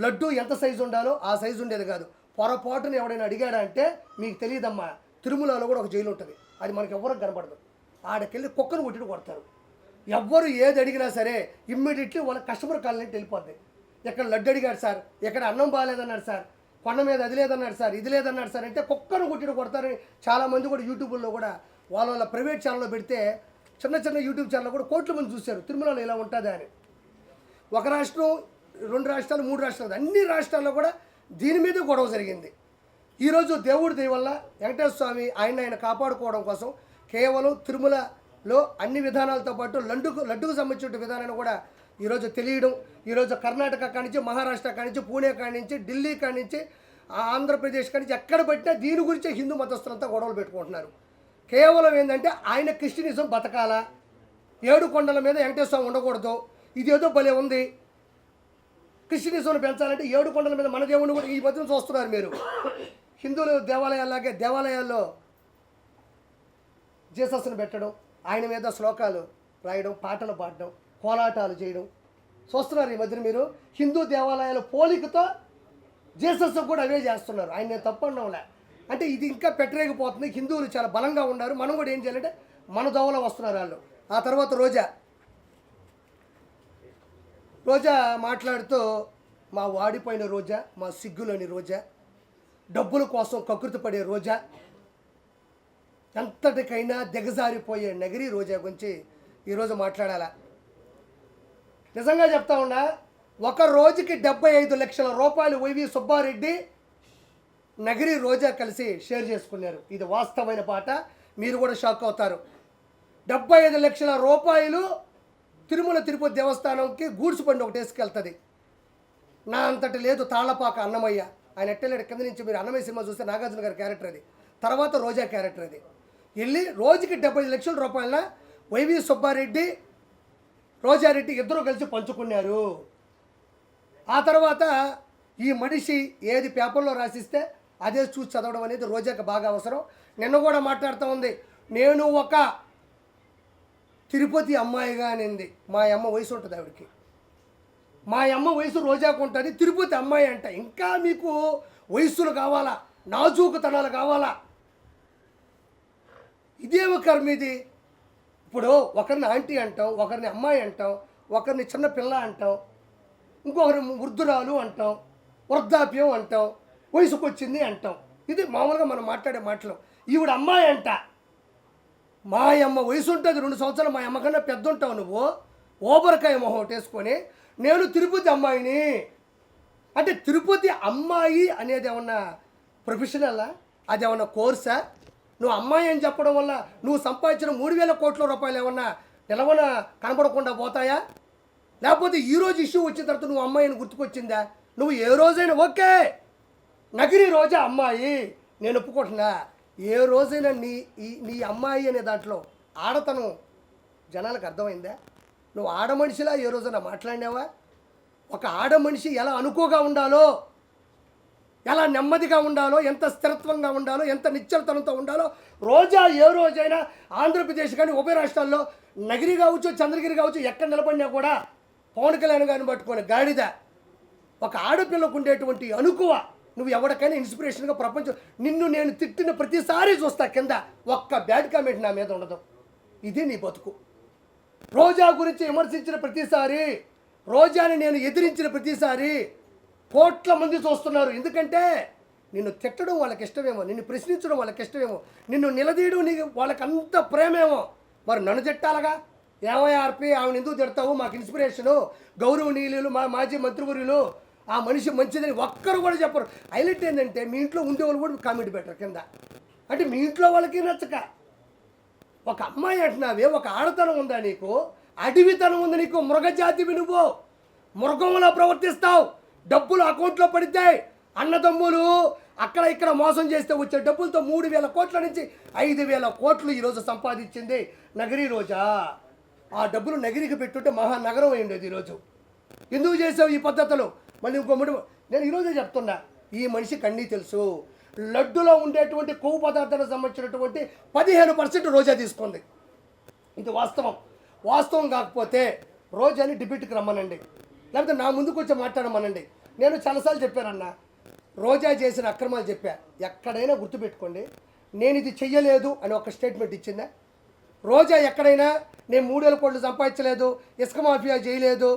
లడ్డు ఎంత సైజు ఉండాలో ఆ సైజు ఉండేది కాదు. పొరపాటున ఎవడైనా అడిగాడా అంటే మీకు తెలియదమ్మా, తిరుమలలో కూడా ఒక జైలు ఉంటుంది, అది మనకి ఎవరికి కనపడదు. ఆడకెళ్ళి కుక్కను కొట్టిన కొడతారు. ఎవ్వరు ఏది అడిగినా సరే ఇమ్మీడియట్లీ వాళ్ళ కస్టమర్ కాలనీ వెళ్ళిపోద్ది. ఎక్కడ లడ్డు అడిగాడు సార్, ఎక్కడ అన్నం బాగాలేదన్నాడు సార్, కొండ మీద అది లేదన్నాడు సార్, ఇది లేదన్నాడు సార్ అంటే కుక్కను కొట్టిన కొడతారని చాలామంది కూడా యూట్యూబ్లో కూడా వాళ్ళ ప్రైవేట్ ఛానల్లో పెడితే చిన్న చిన్న యూట్యూబ్ ఛానల్లో కూడా కోట్ల మంది చూశారు తిరుమలలో ఇలా ఉంటుందా అని. ఒక రాష్ట్రం, 2 రాష్ట్రాలు, 3 రాష్ట్రాలు, అన్ని రాష్ట్రాల్లో కూడా దీని మీద గొడవ జరిగింది. ఈరోజు దేవుడి దయ వల్ల వెంకటేశ్వర స్వామి ఆయన కాపాడుకోవడం కోసం కేవలం తిరుమలలో అన్ని విధానాలతో పాటు లడ్డుకు సంబంధించిన విధానాన్ని కూడా ఈరోజు తెలియడం, ఈరోజు కర్ణాటక కానించి, మహారాష్ట్ర కానించి, పూణే కానించి, ఢిల్లీ కానించి, ఆంధ్రప్రదేశ్ కానించి ఎక్కడ పెట్టినా దీని గురించే హిందూ మతస్థులంతా గొడవలు పెట్టుకుంటున్నారు. కేవలం ఏంటంటే ఆయన క్రిస్టియనిజం బతకాలా, 7 కొండల మీద వెంకటేశ్వర స్వామి ఉండకూడదు, ఇదేదో భలే ఉంది. క్రిస్టియనిజంను పెంచాలంటే 7 కొండల మీద మన దేవుడిని కూడా ఈ మధ్యన చూస్తున్నారు మీరు. హిందువులు దేవాలయాల్లాగే దేవాలయాల్లో జీసస్ను పెట్టడం, ఆయన మీద శ్లోకాలు రాయడం, పాటలు పాడడం, కోలాటాలు చేయడం చూస్తున్నారు ఈ మధ్యన మీరు. హిందూ దేవాలయాల పోలికతో జీసస్ కూడా అవే చేస్తున్నారు. ఆయన నేను తప్పండంలే. అంటే ఇది ఇంకా పెట్టలేకపోతుంది. హిందువులు చాలా బలంగా ఉన్నారు. మనం కూడా ఏం చేయాలంటే మన దోవలో వస్తున్నారు వాళ్ళు. ఆ తర్వాత రోజా మాట్లాడుతూ మా వాడిపోయిన రోజా, మా సిగ్గులోని రోజా, డబ్బుల కోసం కకృతి పడే రోజా, ఎంతటికైనా దిగజారిపోయే నగిరి రోజా గురించి ఈరోజు మాట్లాడాలా. నిజంగా చెప్తా ఉన్నా, ఒక రోజుకి 75 లక్షల రూపాయలు వైవి సుబ్బారెడ్డి, నగిరి రోజా కలిసి షేర్ చేసుకున్నారు. ఇది వాస్తవమైన పాట. మీరు కూడా షాక్ అవుతారు. 75 లక్షల రూపాయలు తిరుమల తిరుపతి దేవస్థానంకి గూడ్స్ బండి ఒకటి వేసుకెళ్తుంది. నా అంతటి లేదు తాళపాక అన్నమయ్య. ఆయన ఎట్టలేడు కింద నుంచి. మీరు అన్నమయ్య సినిమా చూస్తే నాగార్జున గారి క్యారెక్టర్ అది, తర్వాత రోజా క్యారెక్టర్ అది. వెళ్ళి రోజుకి 75 లక్షల రూపాయల వైవి సుబ్బారెడ్డి, రోజారెడ్డి ఇద్దరు కలిసి పంచుకున్నారు. ఆ తర్వాత ఈ మనిషి ఏది పేపర్లో రాసిస్తే అదే చూసి చదవడం అనేది రోజాకి బాగా అవసరం. నిన్న కూడా మాట్లాడుతూ ఉంది, నేను ఒక తిరుపతి అమ్మాయిగా అనింది. మా అమ్మ వయసు ఉంటుంది ఆవిడకి, మా అమ్మ వయసు రోజాకు ఉంటుంది, తిరుపతి అమ్మాయి అంట. ఇంకా మీకు వయస్సులు కావాలా, నాజూకుతనాలు కావాలా? ఇదేమో కర్మ ఇది. ఇప్పుడు ఒకరిని ఆంటీ అంటాం, ఒకరిని అమ్మాయి అంటాం, ఒకరిని చిన్న పిల్ల అంటాం, ఇంకొకరిని వృద్ధురాలు అంటాం, వృద్ధాప్యం అంటాం, వయసుకు వచ్చింది అంటాం. ఇది మామూలుగా మనం మాట్లాడే మాటలు. ఈవిడ అమ్మాయి అంట. మా అమ్మ వయసు ఉంటుంది 2 సంవత్సరాలు, మా అమ్మ కన్నా పెద్ద ఉంటావు నువ్వు. ఓబరకాయ మొహం వేసుకొని నేను తిరుపతి అమ్మాయిని అంటే, తిరుపతి అమ్మాయి అనేది ఏమన్నా ప్రొఫెషనలా? అది ఏమన్నా కోర్సా? నువ్వు అమ్మాయి అని చెప్పడం వల్ల నువ్వు సంపాదించిన 3,000 కోట్ల రూపాయలు ఏమన్నా నిలవన కనపడకుండా పోతాయా? లేకపోతే ఈరోజు ఇష్యూ వచ్చిన తర్వాత నువ్వు అమ్మాయిని గుర్తుకొచ్చిందా? నువ్వు ఏ రోజైనా ఓకే నగిరి రోజా అమ్మాయి నేను ఒప్పుకుంటున్నా. ఏ రోజైనా నీ అమ్మాయి అనే దాంట్లో ఆడతనం జనాలకు అర్థమైందా? నువ్వు ఆడ మనిషిలా ఏ రోజైనా మాట్లాడినావా? ఒక ఆడ మనిషి ఎలా అనుకోగా ఉండాలో, ఎలా నెమ్మదిగా ఉండాలో, ఎంత స్థిరత్వంగా ఉండాలో, ఎంత నిశ్చలతనంతో ఉండాలో రోజా ఏ రోజైనా ఆంధ్రప్రదేశ్ కానీ ఉభయ రాష్ట్రాల్లో నగిరి కావచ్చు, చంద్రగిరి కావచ్చు, ఎక్కడ నిలబడినా కూడా పవన్ కళ్యాణ్ గారిని పట్టుకొని గాడిద. ఒక ఆడపిల్లకు ఉండేటువంటి అనుకువ నువ్వు ఎవరికైనా ఇన్స్పిరేషన్గా ప్రపంచం. నిన్ను నేను తిట్టిన ప్రతిసారి చూస్తా కింద ఒక్క బ్యాడ్ కామెంట్ నా మీద ఉండదు. ఇది నీ బతుకు. రోజా గురించి విమర్శించిన ప్రతిసారి, రోజాని నేను ఎదిరించిన ప్రతిసారి కోట్ల మంది చూస్తున్నారు. ఎందుకంటే నిన్ను తిట్టడం వాళ్ళకి ఇష్టమేమో, నిన్ను ప్రశ్నించడం వాళ్ళకి ఇష్టమేమో, నిన్ను నిలదీయడం నీకు వాళ్ళకి అంత ప్రేమేమో. మరి నన్ను తిట్టాలగా? ఏమోఆర్పి ఆమెను ఎందుకు తిడతావు? మాకు ఇన్స్పిరేషను, గౌరవనీయులు, మా మాజీ మంత్రివర్యులు, ఆ మనిషి మంచిదని ఒక్కరు కూడా చెప్పరు. హైలైట్ ఏంటంటే మీ ఇంట్లో ఉండేవాళ్ళు కూడా కామెంట్ పెట్టరు కింద. అంటే మీ ఇంట్లో వాళ్ళకి నచ్చక ఒక అమ్మాయి అంటున్నావే, ఒక ఆడతనం ఉందా నీకు? అడవితనం ఉంది నీకు. మృగజాతివి నువ్వు. మృగంలా ప్రవర్తిస్తావు. డబ్బులు అకౌంట్లో పడితే అన్నదమ్ములు అక్కడ ఇక్కడ మోసం చేస్తే వచ్చే డబ్బులతో 3,000 కోట్ల నుంచి 5,000 కోట్లు ఈరోజు సంపాదించింది నగిరి రోజా. ఆ డబ్బులు నగిరికి పెట్టుంటే మహానగరం అయిండేది ఈరోజు. ఎందుకు చేసావు ఈ పద్ధతులు? మళ్ళీ ఇంకో నేను ఈరోజే చెప్తున్నా, ఈ మనిషికి అన్నీ తెలుసు. లడ్డులో ఉండేటువంటి కొవ్వు పదార్థాలకు సంబంధించినటువంటి 15% రోజా తీసుకుంది. ఇది వాస్తవం. వాస్తవం కాకపోతే రోజాని డిబేట్కి రమ్మనండి, లేకపోతే నా ముందుకు వచ్చి మాట్లాడమనండి. నేను చాలాసార్లు చెప్పానన్న, రోజా చేసిన అక్రమాలు చెప్పా. ఎక్కడైనా గుర్తుపెట్టుకోండి, నేను ఇది చెయ్యలేదు అని ఒక స్టేట్మెంట్ ఇచ్చిందా? రోజా ఎక్కడైనా నేను 3,000 కోట్లు సంపాదించలేదు, ఇసుక మాఫియా చేయలేదు,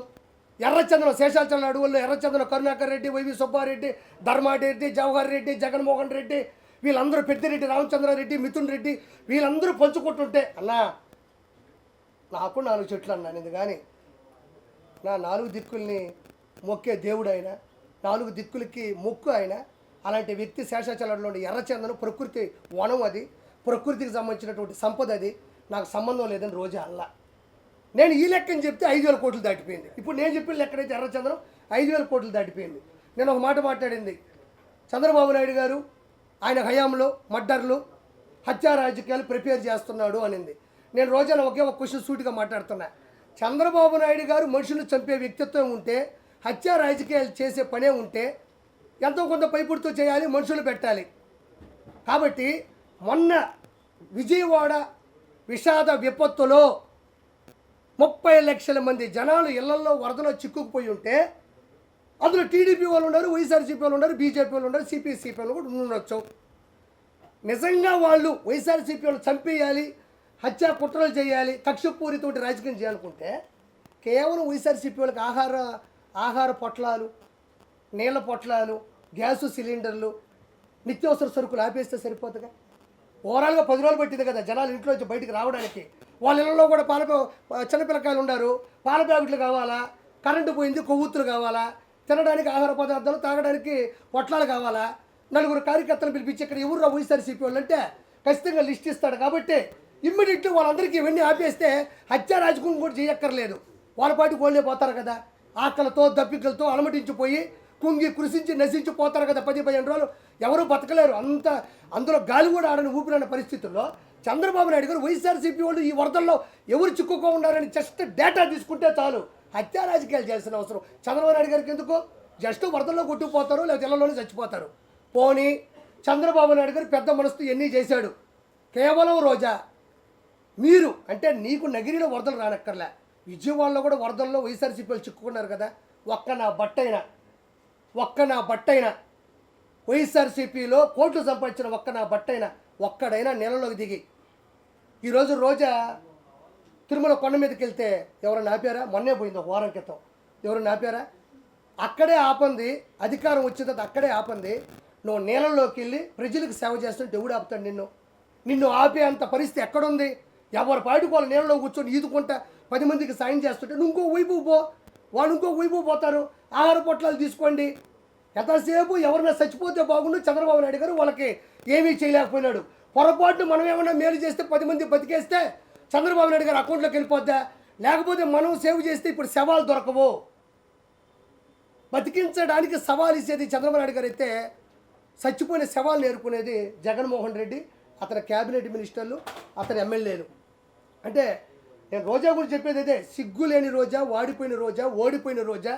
ఎర్రచంద్రం శేషాచలం అడవుల్లో ఎర్రచంద్రం కరుణాకర్ రెడ్డి, వైవి సుబ్బారెడ్డి, ధర్మారెడ్డి, జవహర్ రెడ్డి, జగన్మోహన్ రెడ్డి, వీళ్ళందరూ పెద్దిరెడ్డి రామచంద్రారెడ్డి, మిథున్ రెడ్డి, వీళ్ళందరూ పంచుకుంటుంటే అన్నా నాకు 4 చెట్లు అన్నాను. ఇది కానీ నా 4 దిక్కుల్ని మొక్కే దేవుడు ఆయన, 4 దిక్కులకి మొక్కు ఆయన. అలాంటి వ్యక్తి శేషాచలంలోని ఎర్రచందనం ప్రకృతి వనం, అది ప్రకృతికి సంబంధించినటువంటి సంపద, అది నాకు సంబంధం లేదని రోజా అల్లా. నేను ఈ లెక్కని చెప్తే 5,000 కోట్లు దాటిపోయింది. ఇప్పుడు నేను చెప్పిన లెక్కడైతే ఎర్రచందనం 5,000 కోట్లు దాటిపోయింది. నేను ఒక మాట మాట్లాడింది, చంద్రబాబు నాయుడు గారు ఆయన హయాంలో మర్డర్లు, హత్యా రాజకీయాలు ప్రిపేర్ చేస్తున్నాడు అనింది. నేను రోజాను ఒకే ఒక క్వశ్చన్ సూటిగా మాట్లాడుతున్నా. చంద్రబాబు నాయుడు గారు మనుషులు చంపే వ్యక్తిత్వం ఉంటే, హత్యా రాజకీయాలు చేసే పనే ఉంటే ఎంతో కొంత పైపుడుతూ చేయాలి, మనుషులు పెట్టాలి. కాబట్టి మొన్న విజయవాడ విషాద విపత్తులో 30 లక్షల మంది జనాలు ఇళ్లలో వరదలో చిక్కుకుపోయి ఉంటే, అందులో టీడీపీ వాళ్ళు ఉన్నారు, వైఎస్ఆర్సీపీ వాళ్ళు ఉన్నారు, బీజేపీ వాళ్ళు ఉన్నారు, సిపిఐ వాళ్ళు కూడా ఉండొచ్చు. నిజంగా వాళ్ళు వైఎస్ఆర్సీపీ వాళ్ళు చంపేయాలి, హత్యా కుట్రలు చేయాలి, కక్షపూరితోటి రాజకీయం చేయాలనుకుంటే కేవలం వైఎస్ఆర్సీపీ వాళ్ళకి ఆహార పొట్లాలు, నీళ్ళ పొట్లాలు, గ్యాసు సిలిండర్లు, నిత్యావసర సరుకులు ఆపేస్తే సరిపోతుందిగా. ఓవరాల్గా 10 రోజులు పట్టింది కదా జనాలు ఇంట్లో నుంచి బయటికి రావడానికి. వాళ్ళ ఇళ్ళలో కూడా చిన్నపిల్లకాయలు ఉన్నారు, పాల ప్యాకెట్లు కావాలా, కరెంటు పోయింది, కొవ్వొత్తులు కావాలా, తినడానికి ఆహార పదార్థాలు, తాగడానికి పొట్లాలు కావాలా. 4 కార్యకర్తలు పిలిపించి ఇక్కడ ఎవరు వైఎస్ఆర్సీపీ వాళ్ళు అంటే ఖచ్చితంగా లిస్ట్ ఇస్తాడు. కాబట్టి ఇమ్మీడియట్లీ వాళ్ళందరికీ ఇవన్నీ ఆపేస్తే హత్యా రాజకీయం కూడా చేయక్కర్లేదు, వాళ్ళ పాటికి వాళ్ళే పోతారు కదా. ఆకలితో దప్పికలతో అలమటించిపోయి కుంగి కృషించి నశించిపోతారు కదా. 10-15 రోజులు ఎవరూ బతకలేరు. అందులో గాలి కూడా ఆడని ఊపిరన్న పరిస్థితుల్లో చంద్రబాబు నాయుడు గారు వైఎస్ఆర్సీపీ వాళ్ళు ఈ వరదల్లో ఎవరు చిక్కుకో ఉన్నారని జస్ట్ డేటా తీసుకుంటే చాలు. హత్యా రాజకీయాలు చేయాల్సిన అవసరం చంద్రబాబు నాయుడు గారికి ఎందుకు? జస్ట్ వరదల్లో కొట్టుకుపోతారు, లేదా ఇళ్లలోనే చచ్చిపోతారు. పోనీ చంద్రబాబు నాయుడు గారు పెద్ద మనసుతో ఎన్ని చేశాడు. కేవలం రోజా మీరు అంటే నీకు నగిరిలో వరదలు రానక్కర్లే, విజయవాడలో కూడా వరదల్లో వైఎస్ఆర్సీపీ వాళ్ళు చిక్కుకున్నారు కదా. ఒక్క నా బట్టైనా వైఎస్ఆర్సీపీలో కోట్లు సంపాదించిన ఒక్కడైనా నెలలోకి దిగి ఈరోజు రోజా తిరుమల కొండ మీదకి వెళ్తే ఎవరైనా ఆపారా? మొన్నే పోయింది, ఒక వారం క్రితం. ఎవరైనా ఆపారా? అక్కడే ఆపంది, అధికారం వచ్చిన తర్వాత అక్కడే ఆపంది. నువ్వు నీళ్ళలోకి వెళ్ళి ప్రజలకు సేవ చేస్తుంటే ఎవడు ఆపుతాడు నిన్ను ఆపే అంత పరిస్థితి ఎక్కడుంది? ఎవరు పాటికి వాళ్ళు నీళ్ళలో కూర్చొని ఈదుకుంటా 10 మందికి సాయం చేస్తుంటే నువ్వు ఇంకో వైపు పో, వాళ్ళు ఇంకో వైపు పోతారు. ఆహార పొట్లాలు తీసుకోండి. ఎంతసేపు ఎవరైనా చచ్చిపోతే బాగుండు, చంద్రబాబు నాయుడు గారు వాళ్ళకి ఏమీ చేయలేకపోయినాడు. పొరపాటును మనం ఏమన్నా మేలు చేస్తే 10 మంది బతికేస్తే చంద్రబాబు నాయుడు గారు అకౌంట్లోకి వెళ్ళిపోద్దా? లేకపోతే మనం సేవ్ చేస్తే ఇప్పుడు శవాలు దొరకవు. బతికించడానికి సవాల్ ఇచ్చేది చంద్రబాబు నాయుడు గారు అయితే, చచ్చిపోయిన శవాలు నేర్పుకునేది జగన్మోహన్ రెడ్డి, అతని క్యాబినెట్ మినిస్టర్లు, అతని ఎమ్మెల్యేలు. అంటే నేను రోజా గురించి చెప్పేది అదే, సిగ్గులేని రోజా, వాడిపోయిన రోజా, ఓడిపోయిన రోజా,